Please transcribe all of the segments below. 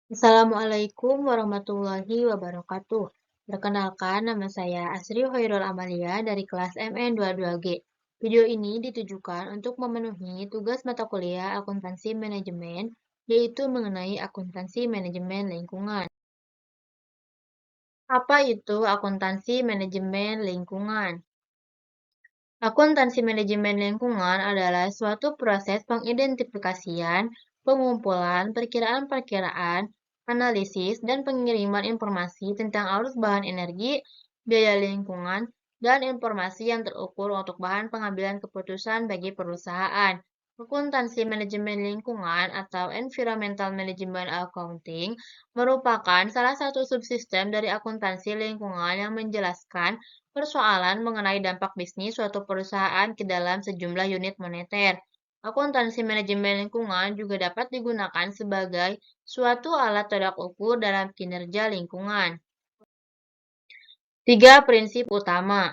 Assalamualaikum warahmatullahi wabarakatuh. Perkenalkan, nama saya Asri Hoirul Amalia dari kelas MN22G. Video ini ditujukan untuk memenuhi tugas mata kuliah akuntansi manajemen, yaitu mengenai akuntansi manajemen lingkungan. Apa itu akuntansi manajemen lingkungan? Akuntansi manajemen lingkungan adalah suatu proses pengidentifikasian, pengumpulan, perkiraan-perkiraan, analisis, dan pengiriman informasi tentang arus bahan energi, biaya lingkungan, dan informasi yang terukur untuk bahan pengambilan keputusan bagi perusahaan. Akuntansi manajemen lingkungan atau Environmental Management Accounting merupakan salah satu subsistem dari akuntansi lingkungan yang menjelaskan persoalan mengenai dampak bisnis suatu perusahaan ke dalam sejumlah unit moneter. Akuntansi manajemen lingkungan juga dapat digunakan sebagai suatu alat tolak ukur dalam kinerja lingkungan. Tiga prinsip utama.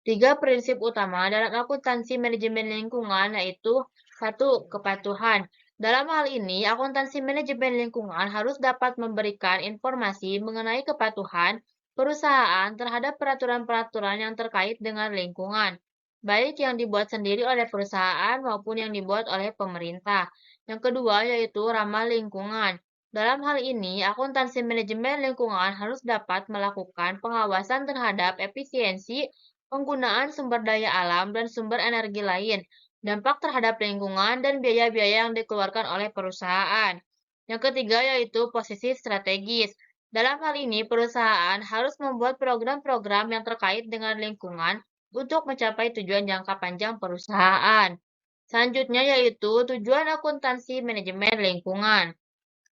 Tiga prinsip utama dalam akuntansi manajemen lingkungan yaitu satu, kepatuhan. Dalam hal ini, akuntansi manajemen lingkungan harus dapat memberikan informasi mengenai kepatuhan perusahaan terhadap peraturan-peraturan yang terkait dengan lingkungan, baik yang dibuat sendiri oleh perusahaan maupun yang dibuat oleh pemerintah. Yang kedua yaitu ramah lingkungan. Dalam hal ini, akuntansi manajemen lingkungan harus dapat melakukan pengawasan terhadap efisiensi penggunaan sumber daya alam dan sumber energi lain, dampak terhadap lingkungan, dan biaya-biaya yang dikeluarkan oleh perusahaan. Yang ketiga yaitu posisi strategis. Dalam hal ini, perusahaan harus membuat program-program yang terkait dengan lingkungan untuk mencapai tujuan jangka panjang perusahaan. Selanjutnya yaitu tujuan akuntansi manajemen lingkungan.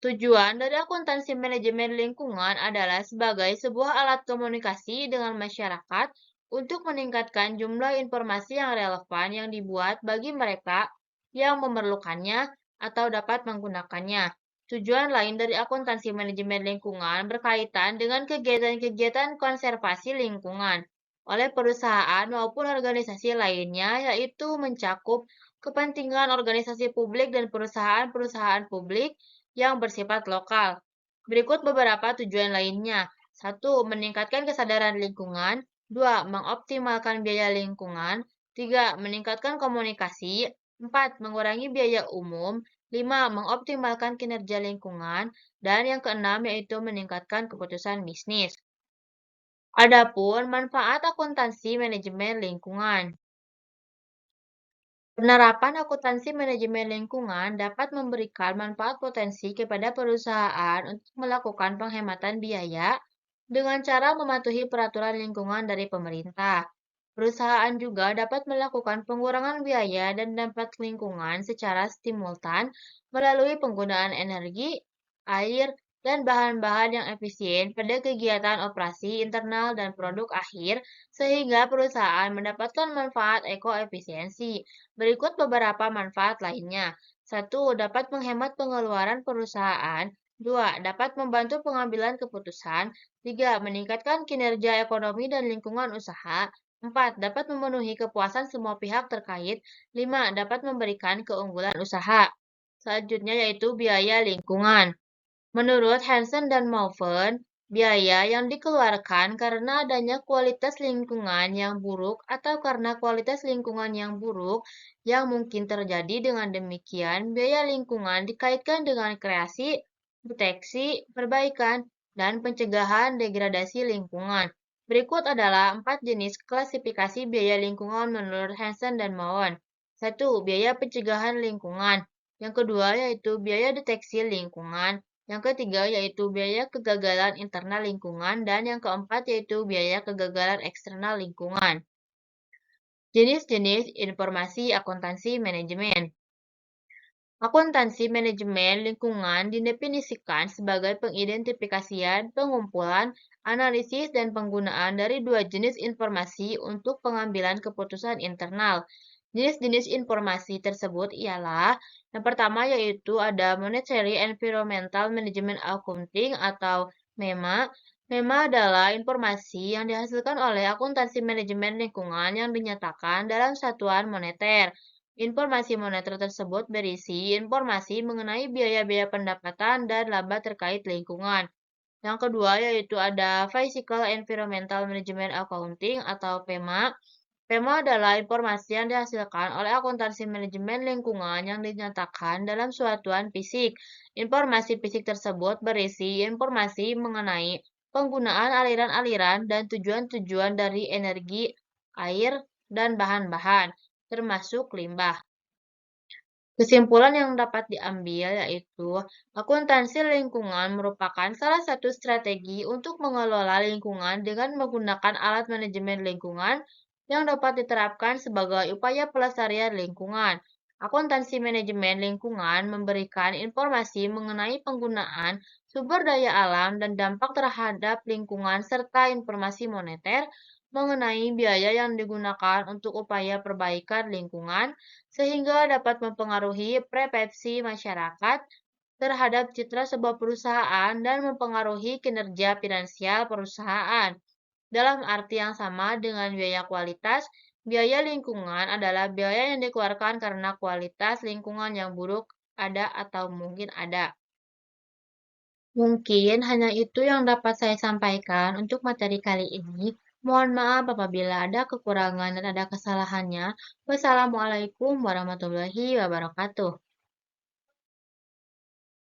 Tujuan dari akuntansi manajemen lingkungan adalah sebagai sebuah alat komunikasi dengan masyarakat untuk meningkatkan jumlah informasi yang relevan yang dibuat bagi mereka yang memerlukannya atau dapat menggunakannya. Tujuan lain dari akuntansi manajemen lingkungan berkaitan dengan kegiatan-kegiatan konservasi lingkungan oleh perusahaan maupun organisasi lainnya, yaitu mencakup kepentingan organisasi publik dan perusahaan-perusahaan publik yang bersifat lokal. Berikut beberapa tujuan lainnya. 1. Meningkatkan kesadaran lingkungan. 2. Mengoptimalkan biaya lingkungan. 3. Meningkatkan komunikasi. 4. Mengurangi biaya umum. 5. Mengoptimalkan kinerja lingkungan. Dan yang keenam yaitu meningkatkan keputusan bisnis. Adapun manfaat akuntansi manajemen lingkungan. Penerapan akuntansi manajemen lingkungan dapat memberikan manfaat potensi kepada perusahaan untuk melakukan penghematan biaya dengan cara mematuhi peraturan lingkungan dari pemerintah. Perusahaan juga dapat melakukan pengurangan biaya dan dampak lingkungan secara simultan melalui penggunaan energi, air, dan bahan-bahan yang efisien pada kegiatan operasi internal dan produk akhir, sehingga perusahaan mendapatkan manfaat ekoefisiensi. Berikut beberapa manfaat lainnya. 1. Dapat menghemat pengeluaran perusahaan. 2. Dapat membantu pengambilan keputusan. 3. Meningkatkan kinerja ekonomi dan lingkungan usaha. 4. Dapat memenuhi kepuasan semua pihak terkait. 5. Dapat memberikan keunggulan usaha. Selanjutnya yaitu biaya lingkungan. Menurut Hansen dan Mauven, biaya yang dikeluarkan karena adanya kualitas lingkungan yang buruk atau karena kualitas lingkungan yang buruk yang mungkin terjadi. Dengan demikian, biaya lingkungan dikaitkan dengan kreasi, deteksi, perbaikan, dan pencegahan degradasi lingkungan. Berikut adalah 4 jenis klasifikasi biaya lingkungan menurut Hansen dan Mauven. 1. Biaya pencegahan lingkungan. Yang kedua yaitu biaya deteksi lingkungan. Yang ketiga yaitu biaya kegagalan internal lingkungan, dan yang keempat yaitu biaya kegagalan eksternal lingkungan. Jenis-jenis informasi akuntansi manajemen. Akuntansi manajemen lingkungan didefinisikan sebagai pengidentifikasian, pengumpulan, analisis, dan penggunaan dari dua jenis informasi untuk pengambilan keputusan internal. Jenis-jenis informasi tersebut ialah yang pertama yaitu ada Monetary Environmental Management Accounting atau MEMA. MEMA adalah informasi yang dihasilkan oleh akuntansi manajemen lingkungan yang dinyatakan dalam satuan moneter. Informasi moneter tersebut berisi informasi mengenai biaya-biaya pendapatan dan laba terkait lingkungan. Yang kedua yaitu ada Physical Environmental Management Accounting atau PEMA. PEMA adalah informasi yang dihasilkan oleh akuntansi manajemen lingkungan yang dinyatakan dalam suatuan fisik. Informasi fisik tersebut berisi informasi mengenai penggunaan aliran-aliran dan tujuan-tujuan dari energi, air, dan bahan-bahan, termasuk limbah. Kesimpulan yang dapat diambil yaitu akuntansi lingkungan merupakan salah satu strategi untuk mengelola lingkungan dengan menggunakan alat manajemen lingkungan yang dapat diterapkan sebagai upaya pelestarian lingkungan. Akuntansi manajemen lingkungan memberikan informasi mengenai penggunaan sumber daya alam dan dampak terhadap lingkungan serta informasi moneter mengenai biaya yang digunakan untuk upaya perbaikan lingkungan sehingga dapat mempengaruhi persepsi masyarakat terhadap citra sebuah perusahaan dan mempengaruhi kinerja finansial perusahaan. Dalam arti yang sama dengan biaya kualitas, biaya lingkungan adalah biaya yang dikeluarkan karena kualitas lingkungan yang buruk ada atau mungkin ada. Mungkin hanya itu yang dapat saya sampaikan untuk materi kali ini. Mohon maaf apabila ada kekurangan dan ada kesalahannya. Wassalamualaikum warahmatullahi wabarakatuh.